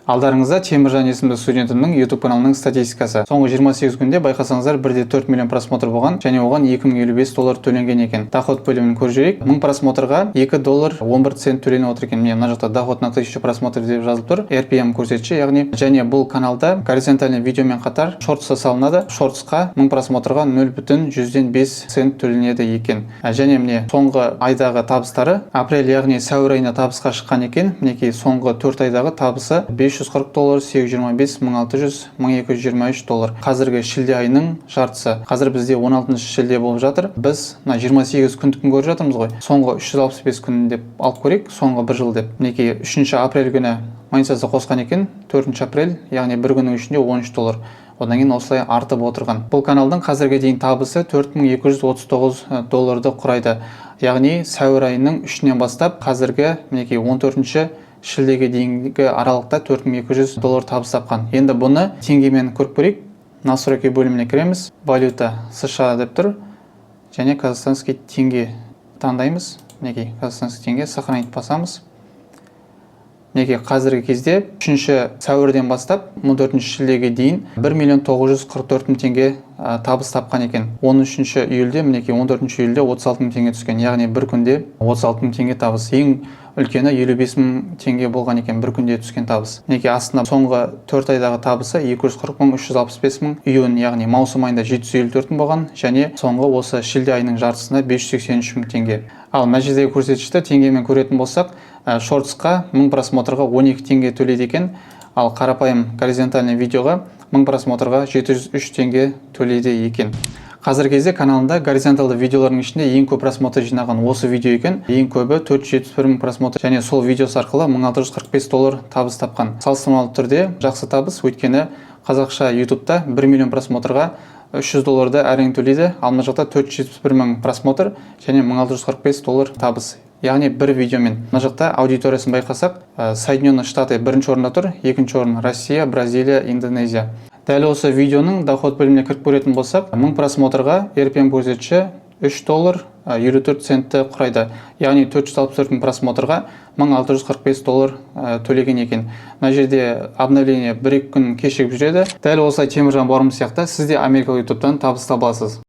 Алдарыңызда Теміржан есімді студентімнің YouTube каналының статистикасы. Соңғы 28 күнде байқасаңыздар 1,4 миллион просмотр болған және оған $2055 төленген екен. Доход бөлімін көріп жүрейік. 1000 просмотрға $2.11 төленіп отыр екен. Міне мына жақта доход на 1000 просмотр деп жазылып тұр. RPM көрсеткіші, яғни және бұл каналда горизонтальный видеомен қатар шортс салынады. Шортсқа 1000 просмотрға 0,5 цент төленеді екен. Және міне соңғы айдағы табыстары апрель, яғни сәуір айына табысқа шыққан екен. Мінекей соңғы 4 айдағы табысы $540, $725, $1600, $1223. Қазіргі шілде айының жартысы. Қазір бізде 16 шілде болып жатыр. Біз 28 күндік көріп жатырмыз ғой. Соңғы 365 күн деп алып көрейік, соңғы бір жыл деп. Мінекей 3 апрель күні майнцасы қосқан екен, 4 апрель, яғни бір күннің ішінде $13. Одан кейін осылай артып отырған. Бұл каналдың қазірге дейін табысы $4239 құрайды. Яғни сәуір айының 3-нен бастап қазіргі мінекей 14 шілдеге дейінгі аралықта $4200 табыс тапқан. Енді бұны теңгемен көріп көрейік. Настройки бөліміне кіреміз. Валюта США деп тұр. Және казахстанский теңге таңдаймыз. Мінекей казахстанский теңге сохранить басамыз. Мінекей қазіргі кезде 3 сәуірден бастап 14 шілдеге дейін 1.944.000 теңге табыс тапқан екен. 13 июльде, мінекей 14 июльде 36.000 теңге түскен. Яғни бір күнде 36.000 теңге табыс. Ең үлкені 55.000 теңге болған екен бір күнде түскен табыс. Мінекей астына соңғы 4 айдағы табысы 240.000, 365.000, июнь, яғни маусым айында 754.000 болған және соңғы осы шілде айының жартысында 583.000 теңге. Ал мына жердегі көрсеткішті теңгемен көретін болсақ, шортсқа 1000 просмотрға 12 теңге төлейді екен, ал қарапайым горизонтальный видеоға 1000 просмотрға 703 теңге төлейді екен. Қазіргі кезде каналында горизонталды видеолардың ішінде ең көп просмотр жинаған осы видео екен. Ең көбі 471.000 просмотр және сол видеосы арқылы $1645 табыс тапқан. Салыстырмалы түрде жақсы табыс, өйткені қазақша YouTube'та 1 миллион просмотрға $300 әрең төлейді, ал мына жақта 471.000 просмотр және $1645 табыс. Яғни бір видеомен. Мына жақта аудиториясын байқасақ, Соединенные Штаты бірінші орында тұр, екінші орын Россия, Бразилия, Индонезия. Дәл осы видеоның доход бөліміне кіріп көретін болсақ, 1000 просмотрға RPM көрсеткіші $3.54 құрайды. Яғни 464.000 просмотрға $1645 төлеген екен. Мына жерде обновление 1-2 күн кешігіп жүреді. Дәл осылай Теміржан бауырымыз сияқты сіз де Америкалық YouTube'дан табыс табасыз.